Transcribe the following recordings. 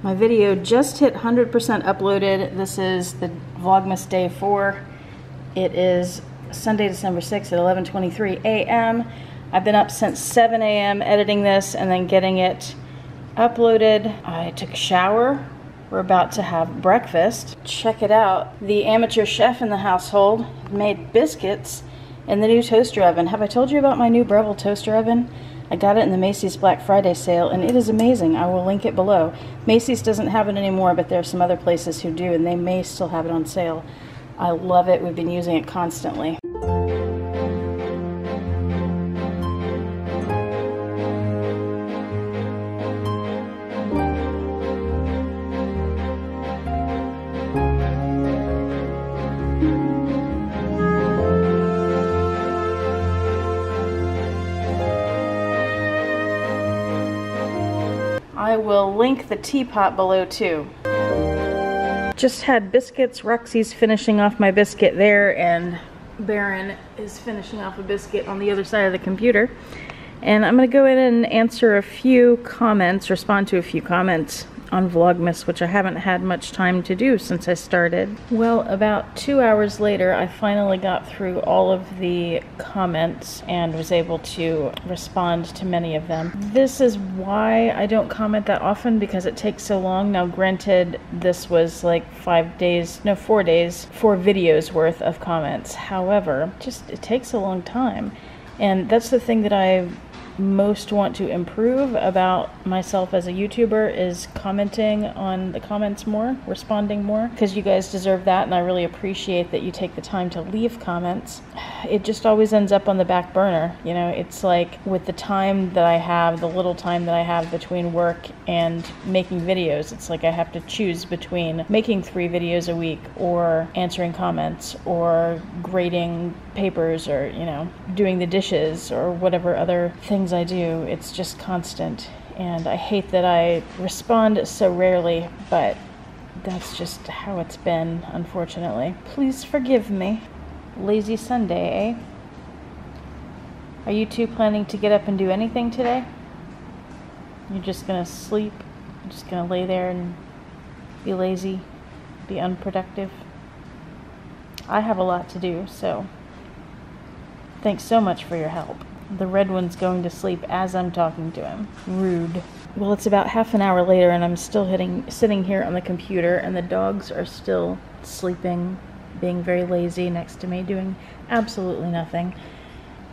My video just hit 100% uploaded. This is the Vlogmas Day 4. It is Sunday, December 6th at 11:23 a.m. I've been up since 7 a.m. editing this and then getting it uploaded. I took a shower. We're about to have breakfast. Check it out. The amateur chef in the household made biscuits in the new toaster oven. Have I told you about my new Breville toaster oven? I got it in the Macy's Black Friday sale, and it is amazing. I will link it below. Macy's doesn't have it anymore, but there are some other places who do, and they may still have it on sale. I love it. We've been using it constantly. I will link the teapot below too. Just had biscuits. Roxy's finishing off my biscuit there, and Baron is finishing off a biscuit on the other side of the computer. And I'm going to go in and answer a few comments, respond to a few comments on Vlogmas, which I haven't had much time to do since I started. Well, about 2 hours later, I finally got through all of the comments and was able to respond to many of them. This is why I don't comment that often, because it takes so long. Now, granted, this was like 4 days, 4 videos worth of comments. However, it takes a long time. And that's the thing that I most want to improve about myself as a YouTuber, is commenting on the comments more, responding more, because you guys deserve that, and I really appreciate that you take the time to leave comments. It just always ends up on the back burner, you know. It's like with the time that I have, the little time that I have between work and making videos, it's like I have to choose between making 3 videos a week or answering comments or grading papers or, you know, doing the dishes or whatever other things I do. It's just constant, and I hate that I respond so rarely, but that's just how it's been, unfortunately. Please forgive me. Lazy Sunday, eh? Are you two planning to get up and do anything today? You're just gonna sleep? You're just gonna lay there and be lazy, be unproductive? I have a lot to do, so thanks so much for your help. The red one's going to sleep as I'm talking to him. Rude. Well, it's about half an hour later, and I'm still sitting here on the computer, and the dogs are still sleeping, being very lazy next to me, doing absolutely nothing.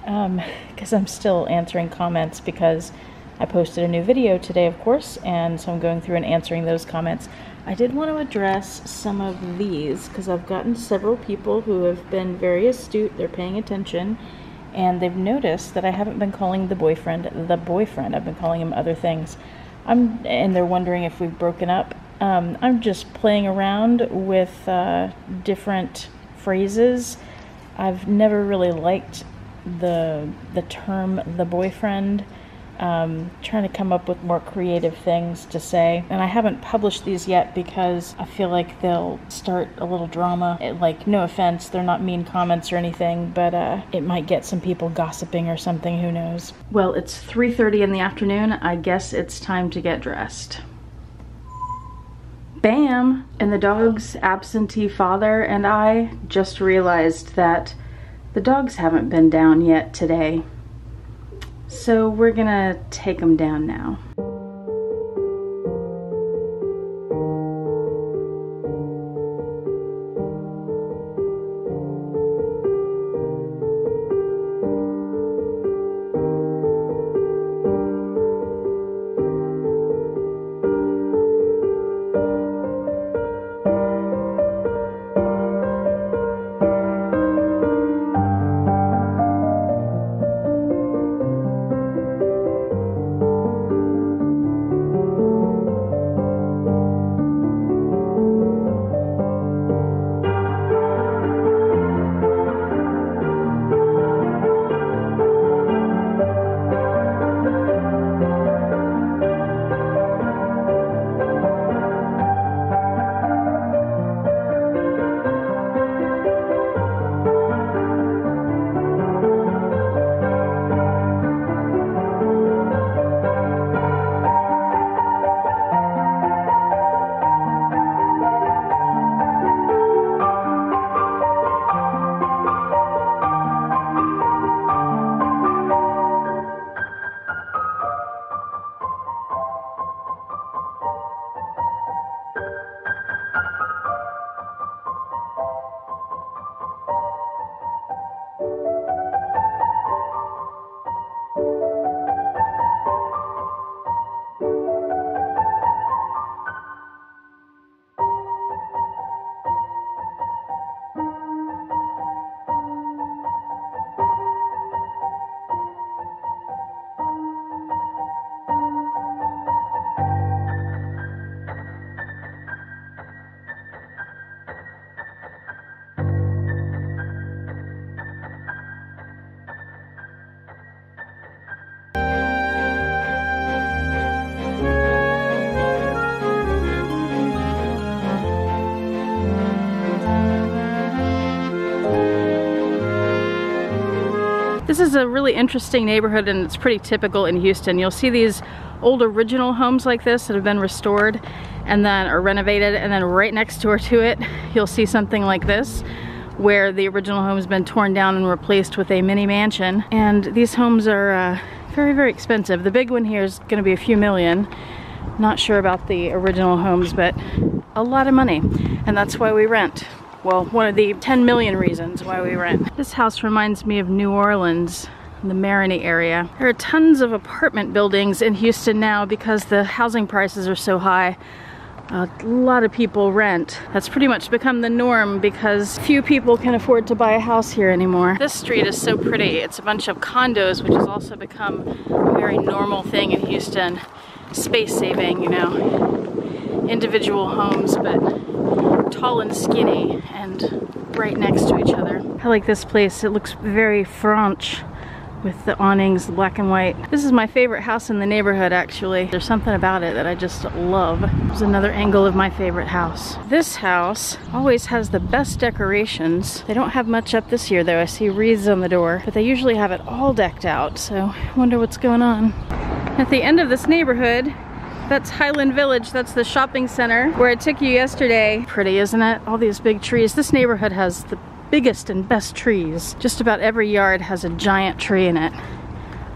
Because I'm still answering comments, because I posted a new video today, of course, and so I'm going through and answering those comments. I did want to address some of these, because I've gotten several people who have been very astute. They're paying attention, and they've noticed that I haven't been calling the boyfriend. I've been calling him other things. And they're wondering if we've broken up. I'm just playing around with different phrases. I've never really liked the term the boyfriend. Trying to come up with more creative things to say, and I haven't published these yet because I feel like they'll start a little drama. Like, no offense, they're not mean comments or anything, but it might get some people gossiping or something, who knows. Well, it's 3:30 in the afternoon. I guess it's time to get dressed. Bam! And the dog's absentee father and I just realized that the dogs haven't been down yet today. So we're gonna take them down now. This is a really interesting neighborhood, and it's pretty typical in Houston. You'll see these old original homes like this that have been restored and then are renovated, and then right next door to it you'll see something like this where the original home has been torn down and replaced with a mini mansion. And these homes are very, very expensive. The big one here is going to be a few million. Not sure about the original homes, but a lot of money, and that's why we rent. Well, one of the 10 million reasons why we rent. This house reminds me of New Orleans, the Marigny area. There are tons of apartment buildings in Houston now because the housing prices are so high. A lot of people rent. That's pretty much become the norm because few people can afford to buy a house here anymore. This street is so pretty. It's a bunch of condos, which has also become a very normal thing in Houston. Space saving, you know. Individual homes, but tall and skinny and right next to each other. I like this place. It looks very French with the awnings, black and white. This is my favorite house in the neighborhood, actually. There's something about it that I just love. There's another angle of my favorite house. This house always has the best decorations. They don't have much up this year though. I see wreaths on the door, but they usually have it all decked out, so I wonder what's going on. At the end of this neighborhood, that's Highland Village. That's the shopping center where I took you yesterday. Pretty, isn't it? All these big trees. This neighborhood has the biggest and best trees. Just about every yard has a giant tree in it.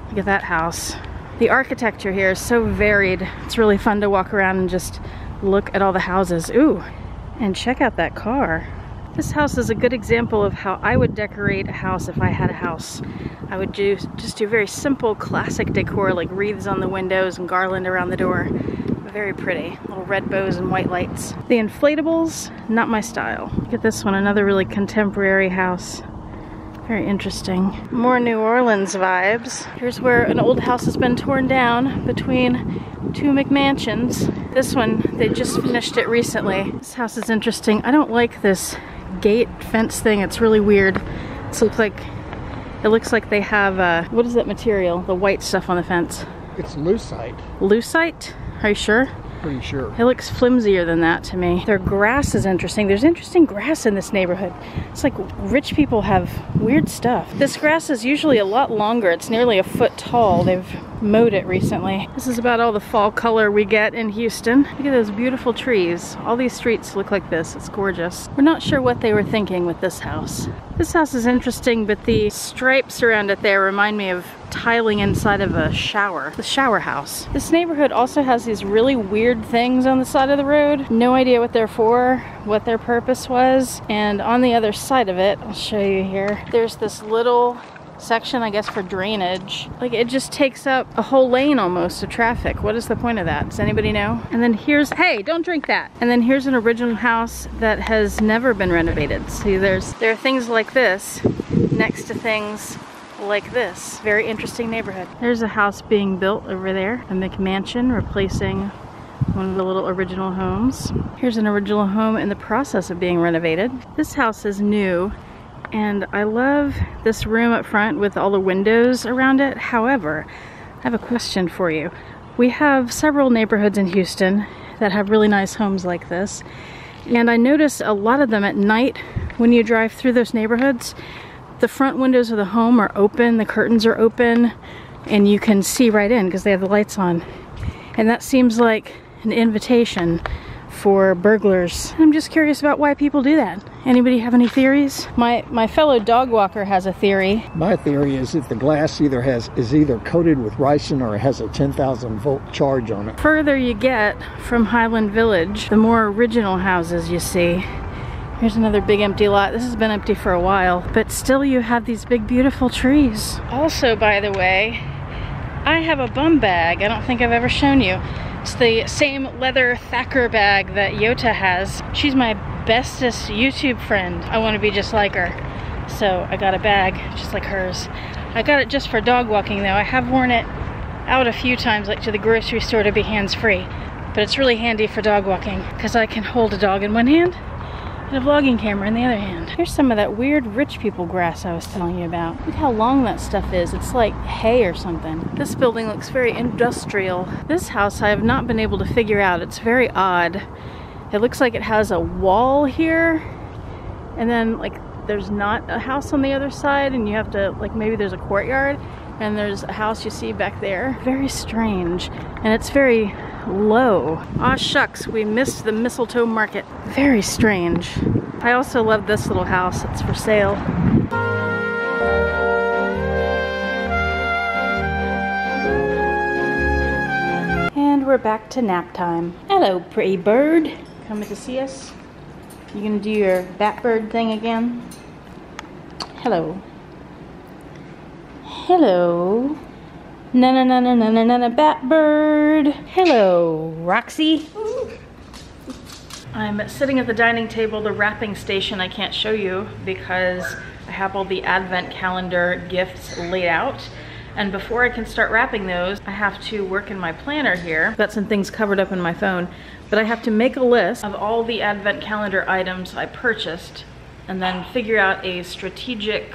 Look at that house. The architecture here is so varied. It's really fun to walk around and just look at all the houses. Ooh, and check out that car. This house is a good example of how I would decorate a house if I had a house. I would just do very simple classic decor like wreaths on the windows and garland around the door. Very pretty. Little red bows and white lights. The inflatables, not my style. Look at this one, another really contemporary house. Very interesting. More New Orleans vibes. Here's where an old house has been torn down between two McMansions. This one, they just finished it recently. This house is interesting. I don't like this gate fence thing. It's really weird. It looks like they have, what is that material? The white stuff on the fence. It's lucite. Lucite? Are you sure? Pretty sure. It looks flimsier than that to me. Their grass is interesting. There's interesting grass in this neighborhood. It's like rich people have weird stuff. This grass is usually a lot longer. It's nearly a foot tall. They've mowed it recently. This is about all the fall color we get in Houston. Look at those beautiful trees. All these streets look like this. It's gorgeous. We're not sure what they were thinking with this house. This house is interesting, but the stripes around it there remind me of tiling inside of a shower. The shower house. This neighborhood also has these really weird things on the side of the road. No idea what they're for, what their purpose was. And on the other side of it, I'll show you here, there's this little section, I guess, for drainage. Like, it just takes up a whole lane almost of traffic. What is the point of that? Does anybody know? And then here's, hey, don't drink that. And then here's an original house that has never been renovated. See, there are things like this next to things like this. Very interesting neighborhood. There's a house being built over there, a McMansion replacing one of the little original homes. Here's an original home in the process of being renovated. This house is new, and I love this room up front with all the windows around it. However, I have a question for you. We have several neighborhoods in Houston that have really nice homes like this, and I notice a lot of them at night when you drive through those neighborhoods. The front windows of the home are open, the curtains are open, and you can see right in because they have the lights on. And that seems like an invitation for burglars. I'm just curious about why people do that. Anybody have any theories? My fellow dog walker has a theory. My theory is that the glass is either coated with ricin or it has a 10,000 volt charge on it. Further you get from Highland Village, the more original houses you see. Here's another big empty lot. This has been empty for a while, but still you have these big beautiful trees. Also, by the way, I have a bum bag. I don't think I've ever shown you. It's the same leather Thacker bag that Yota has. She's my bestest YouTube friend. I want to be just like her. So I got a bag just like hers. I got it just for dog walking though. I have worn it out a few times, like to the grocery store to be hands-free. But it's really handy for dog walking because I can hold a dog in one hand and a vlogging camera in the other hand. Here's some of that weird rich people grass I was telling you about. Look how long that stuff is. It's like hay or something. This building looks very industrial. This house I have not been able to figure out. It's very odd. It looks like it has a wall here and then like there's not a house on the other side and you have to, like, maybe there's a courtyard and there's a house you see back there. Very strange, and it's very low. Aw shucks, we missed the mistletoe market. Very strange. I also love this little house. It's for sale. And we're back to nap time. Hello, pretty bird. Coming to see us? You gonna do your bat bird thing again? Hello. Hello. Na bat bird. Hello, Roxy. I'm sitting at the dining table, the wrapping station I can't show you because I have all the advent calendar gifts laid out. And before I can start wrapping those, I have to work in my planner here. I've got some things covered up in my phone, but I have to make a list of all the advent calendar items I purchased and then figure out a strategic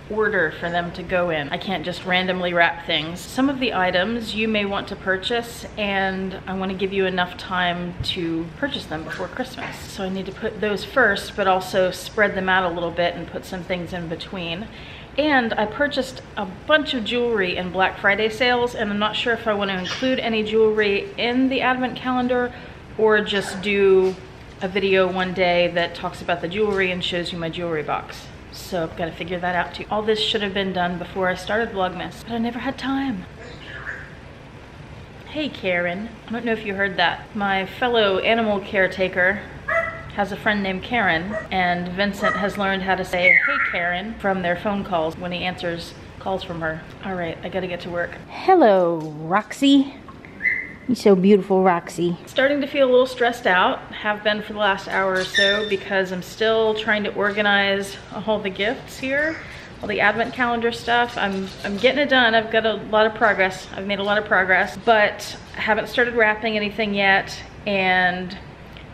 order for them to go in. I can't just randomly wrap things. Some of the items you may want to purchase, and I want to give you enough time to purchase them before Christmas. So I need to put those first, but also spread them out a little bit and put some things in between. And I purchased a bunch of jewelry in Black Friday sales, and I'm not sure if I want to include any jewelry in the advent calendar or just do a video one day that talks about the jewelry and shows you my jewelry box. So I've got to figure that out too. All this should have been done before I started Vlogmas, but I never had time. Hey Karen, I don't know if you heard that. My fellow animal caretaker has a friend named Karen, and Vincent has learned how to say hey Karen from their phone calls when he answers calls from her. All right, I gotta get to work. Hello, Roxy. You're so beautiful, Roxy. Starting to feel a little stressed out, have been for the last hour or so, because I'm still trying to organize all the gifts here, all the advent calendar stuff. I'm getting it done. I've got a lot of progress. I've made a lot of progress, but I haven't started wrapping anything yet, and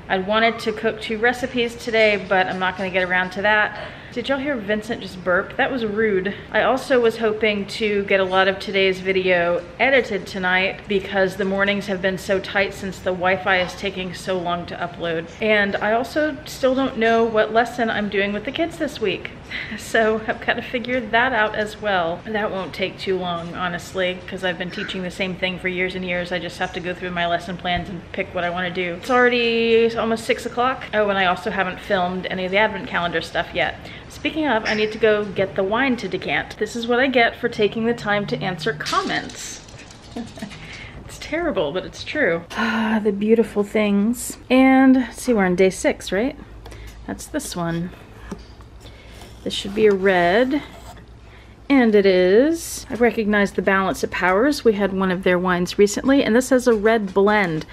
I wanted to cook 2 recipes today, but I'm not gonna get around to that. Did y'all hear Vincent just burp? That was rude. I also was hoping to get a lot of today's video edited tonight because the mornings have been so tight since the Wi-Fi is taking so long to upload. And I also still don't know what lesson I'm doing with the kids this week. So I've got to figure that out as well. That won't take too long, honestly, because I've been teaching the same thing for years and years. I just have to go through my lesson plans and pick what I want to do. It's already almost 6 o'clock. Oh, and I also haven't filmed any of the advent calendar stuff yet. Speaking of, I need to go get the wine to decant. This is what I get for taking the time to answer comments. It's terrible, but it's true. Ah, the beautiful things. And let's see, we're on day 6, right? That's this one. This should be a red. And it is. I recognize the Balance of Powers. We had one of their wines recently, and this has a red blend.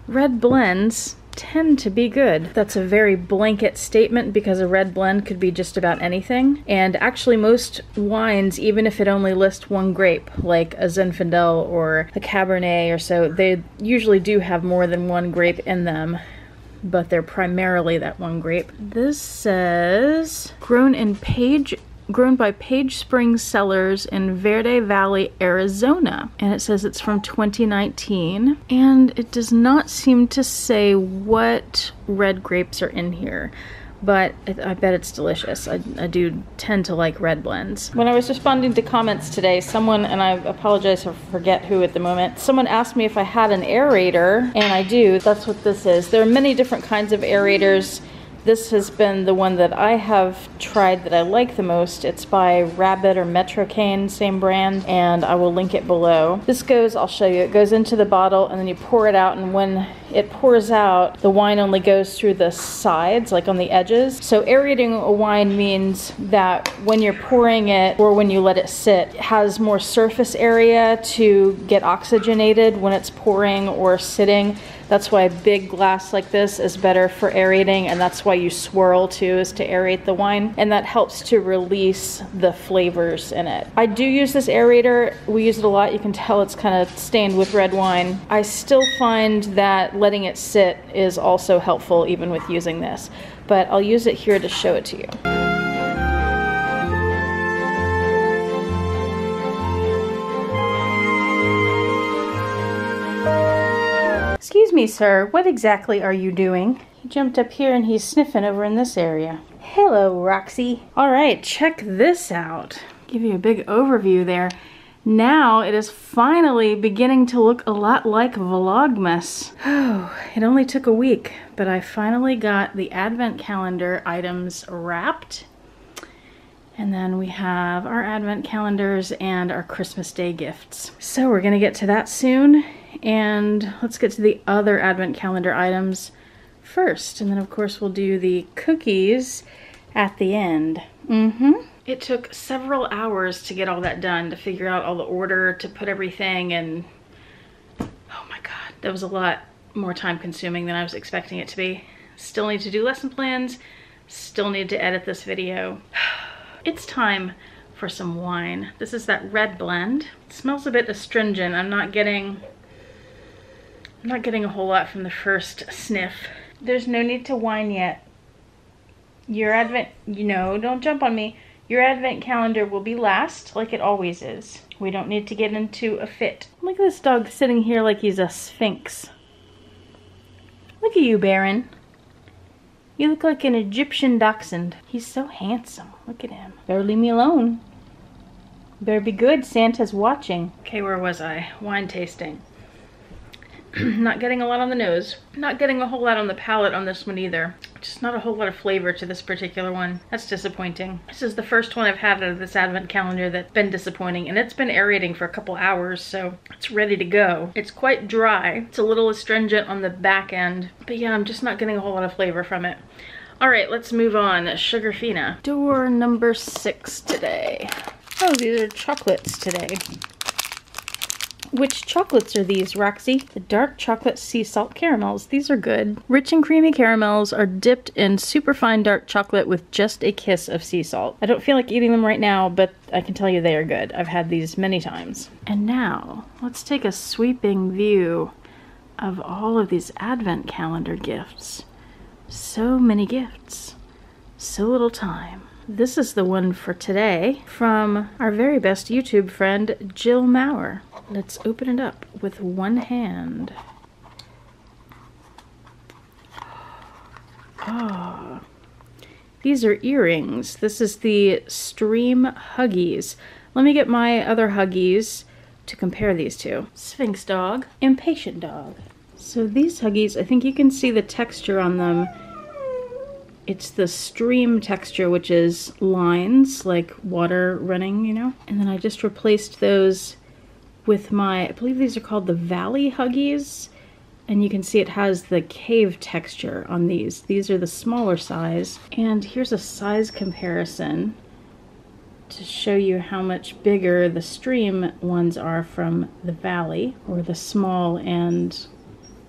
Red blends tend to be good. That's a very blanket statement because a red blend could be just about anything. And actually most wines, even if it only lists one grape, like a Zinfandel or a Cabernet or so, they usually do have more than one grape in them, but they're primarily that one grape. This says grown by Page Springs Cellars in Verde Valley, Arizona. And it says it's from 2019. And it does not seem to say what red grapes are in here, but I bet it's delicious. I do tend to like red blends. When I was responding to comments today, someone, and I apologize, I forget who at the moment, someone asked me if I had an aerator, and I do. That's what this is. There are many different kinds of aerators. This has been the one that I have tried that I like the most. It's by Rabbit or Metro Cane, same brand, and I will link it below. This goes, I'll show you, it goes into the bottle and then you pour it out, and when it pours out, the wine only goes through the sides, like on the edges. So aerating a wine means that when you're pouring it or when you let it sit, it has more surface area to get oxygenated when it's pouring or sitting. That's why a big glass like this is better for aerating, and that's why you swirl too, is to aerate the wine, and that helps to release the flavors in it. I do use this aerator. We use it a lot. You can tell it's kind of stained with red wine. I still find that letting it sit is also helpful even with using this, but I'll use it here to show it to you. Excuse me, me, sir. What exactly are you doing? He jumped up here and he's sniffing over in this area. Hello, Roxy. All right, check this out. Give you a big overview there. Now it is finally beginning to look a lot like VLOGMAS. Oh, it only took a week, but I finally got the advent calendar items wrapped. And then we have our advent calendars and our Christmas Day gifts. So we're gonna get to that soon. And let's get to the other advent calendar items first. And then of course we'll do the cookies at the end. It took several hours to get all that done, to figure out all the order, to put everything, and oh my god, that was a lot more time consuming than I was expecting it to be. Still need to do lesson plans, still need to edit this video. It's time for some wine. This is that red blend. It smells a bit astringent. I'm not getting a whole lot from the first sniff. There's no need to whine yet. Your advent, don't jump on me. Your advent calendar will be last, like it always is. We don't need to get into a fit. Look at this dog sitting here like he's a sphinx. Look at you, Baron. You look like an Egyptian dachshund. He's so handsome. Look at him. Better leave me alone. Better be good, Santa's watching. Okay, where was I? Wine tasting. Not getting a lot on the nose. Not getting a whole lot on the palate on this one either. Just not a whole lot of flavor to this particular one. That's disappointing. This is the first one I've had out of this advent calendar that's been disappointing, and it's been aerating for a couple hours, so it's ready to go. It's quite dry. It's a little astringent on the back end, but yeah, I'm just not getting a whole lot of flavor from it. All right, let's move on. Sugarfina. Door number 6 today. Oh, these are chocolates today. Which chocolates are these, Roxy? The dark chocolate sea salt caramels. These are good. Rich and creamy caramels are dipped in superfine dark chocolate with just a kiss of sea salt. I don't feel like eating them right now, but I can tell you they are good. I've had these many times. And now, let's take a sweeping view of all of these advent calendar gifts. So many gifts. So little time. This is the one for today from our very best YouTube friend, Jill Maurer. Let's open it up with one hand. Oh, these are earrings. This is the Stream Huggies. Let me get my other Huggies to compare these two. Sphinx dog, impatient dog. So these Huggies, I think you can see the texture on them. It's the stream texture, which is lines, like water running, And then I just replaced those with my, I believe these are called the Valley Huggies. And you can see it has the cave texture on these. These are the smaller size. And here's a size comparison to show you how much bigger the stream ones are from the Valley, or the small, and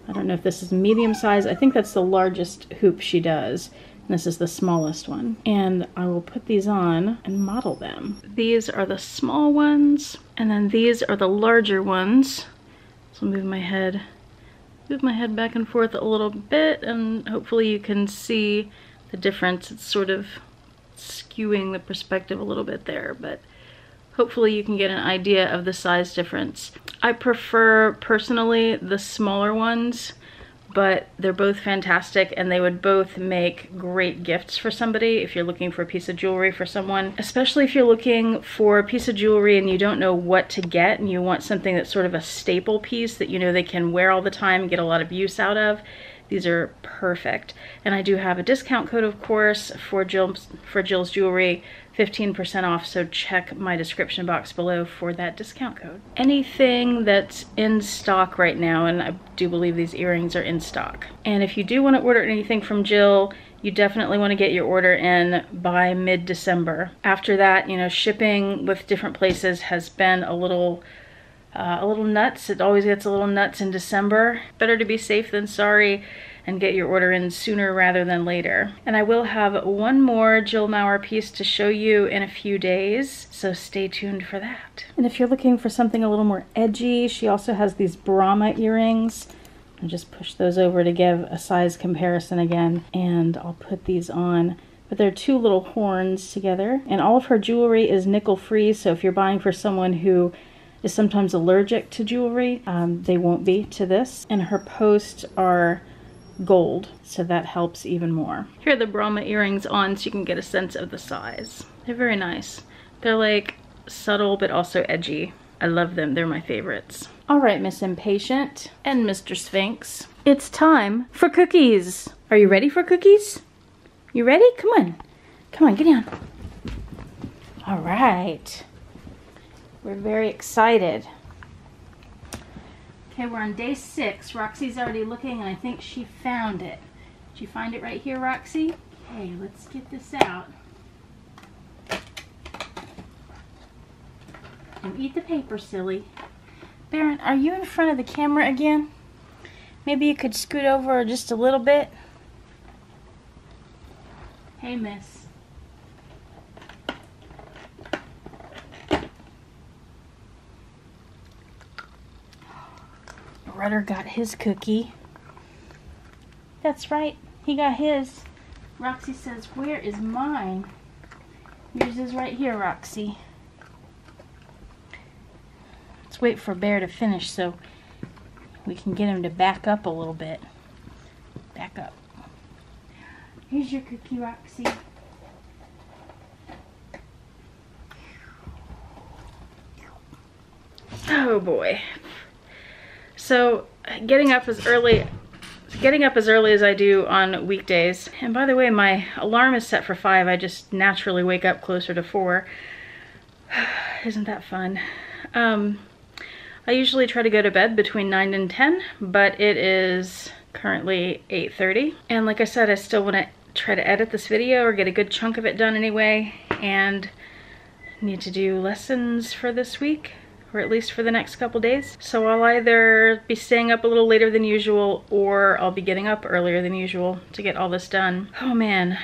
I don't know if this is medium size. I think that's the largest hoop she does. This is the smallest one. And I will put these on and model them. These are the small ones, and then these are the larger ones. So move my head back and forth a little bit, and hopefully you can see the difference. It's sort of skewing the perspective a little bit there, but hopefully you can get an idea of the size difference. I prefer, personally, the smaller ones, but they're both fantastic, and they would both make great gifts for somebody if you're looking for a piece of jewelry for someone, especially if you're looking for a piece of jewelry and you don't know what to get and you want something that's sort of a staple piece that they can wear all the time and get a lot of use out of. These are perfect. And I do have a discount code, of course, for Jill's jewelry, 15% off, so check my description box below for that discount code. Anything that's in stock right now, and I do believe these earrings are in stock. And if you do want to order anything from Jill, you definitely want to get your order in by mid-December. After that, shipping with different places has been a little nuts. It always gets a little nuts in December. Better to be safe than sorry and get your order in sooner rather than later. And I will have one more Jill Maurer piece to show you in a few days, so stay tuned for that. And if you're looking for something a little more edgy, she also has these Brahma earrings. I'll just push those over to give a size comparison again, and I'll put these on. But they're two little horns together, and all of her jewelry is nickel free, so if you're buying for someone who is sometimes allergic to jewelry, they won't be to this. And her posts are gold, so that helps even more. Here are the Brahma earrings on so you can get a sense of the size. They're very nice. They're like subtle but also edgy. I love them, they're my favorites. All right, Miss Impatient and Mr. Sphinx, it's time for cookies. Are you ready for cookies? You ready? Come on. Come on, get down. All right. We're very excited. Okay, we're on day 6. Roxy's already looking and I think she found it. Did you find it right here, Roxy? Okay, let's get this out. Don't eat the paper, silly. Baron, are you in front of the camera again? Maybe you could scoot over just a little bit. Hey, miss. Rudder got his cookie. That's right, he got his. Roxy says, where is mine? Yours is right here, Roxy. Let's wait for Bear to finish so we can get him to back up a little bit. Back up. Here's your cookie, Roxy. Oh boy. So getting up as early as I do on weekdays, and by the way, my alarm is set for 5. I just naturally wake up closer to 4. Isn't that fun? I usually try to go to bed between 9 and 10, but it is currently 8:30. And like I said, I still want to try to edit this video or get a good chunk of it done anyway, and need to do lessons for this week, or at least for the next couple days. So I'll either be staying up a little later than usual, or I'll be getting up earlier than usual to get all this done. Oh man,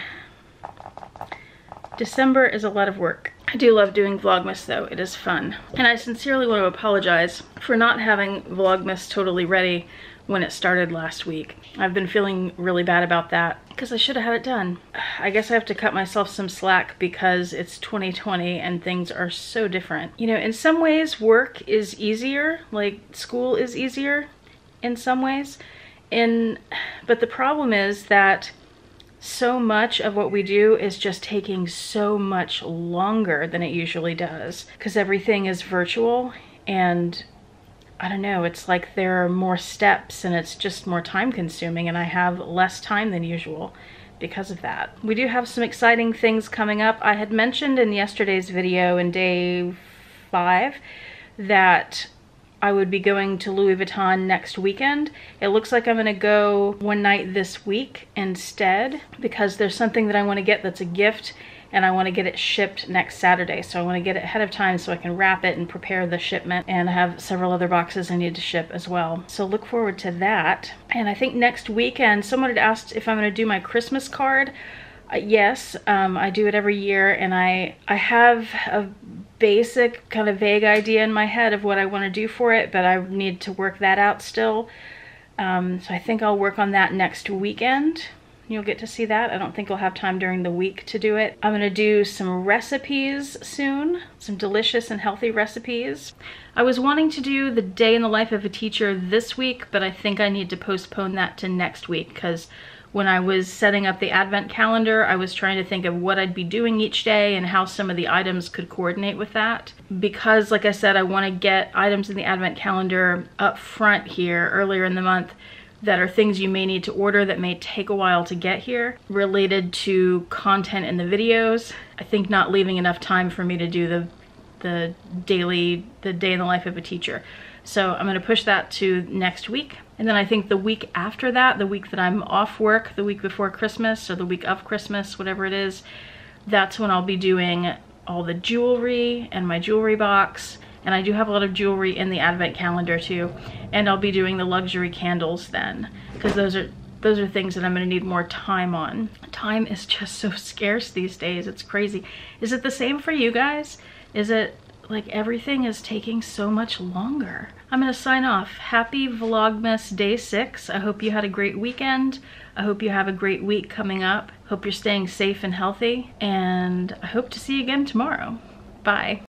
December is a lot of work. I do love doing Vlogmas though, it is fun. And I sincerely want to apologize for not having Vlogmas totally ready when it started last week. I've been feeling really bad about that because I should have had it done. I guess I have to cut myself some slack because it's 2020 and things are so different. You know, in some ways work is easier, like school is easier in some ways. But the problem is that so much of what we do is just taking so much longer than it usually does because everything is virtual, and I don't know, it's like there are more steps and it's just more time consuming, and I have less time than usual because of that. We do have some exciting things coming up. I had mentioned in yesterday's video in day 5 that I would be going to Louis Vuitton next weekend. It looks like I'm gonna go one night this week instead because there's something that I wanna get that's a gift, and I want to get it shipped next Saturday. So I want to get it ahead of time so I can wrap it and prepare the shipment, and I have several other boxes I need to ship as well. So look forward to that. And I think next weekend, someone had asked if I'm going to do my Christmas card. Yes, I do it every year, and I have a basic kind of vague idea in my head of what I want to do for it, but I need to work that out still. So I think I'll work on that next weekend. You'll get to see that. I don't think I'll have time during the week to do it. I'm gonna do some recipes soon, some delicious and healthy recipes. I was wanting to do the day in the life of a teacher this week, but I think I need to postpone that to next week because when I was setting up the advent calendar, I was trying to think of what I'd be doing each day and how some of the items could coordinate with that. Because like I said, I wanna get items in the advent calendar up front here earlier in the month that are things you may need to order that may take a while to get here related to content in the videos. I think not leaving enough time for me to do the day in the life of a teacher. So I'm gonna push that to next week. And then I think the week after that, the week that I'm off work, the week before Christmas or the week of Christmas, whatever it is, that's when I'll be doing all the jewelry and my jewelry box. And I do have a lot of jewelry in the advent calendar too. And I'll be doing the luxury candles then, because those are things that I'm gonna need more time on. Time is just so scarce these days, it's crazy. Is it the same for you guys? Is it like everything is taking so much longer? I'm gonna sign off. Happy Vlogmas Day 6. I hope you had a great weekend. I hope you have a great week coming up. Hope you're staying safe and healthy. And I hope to see you again tomorrow. Bye.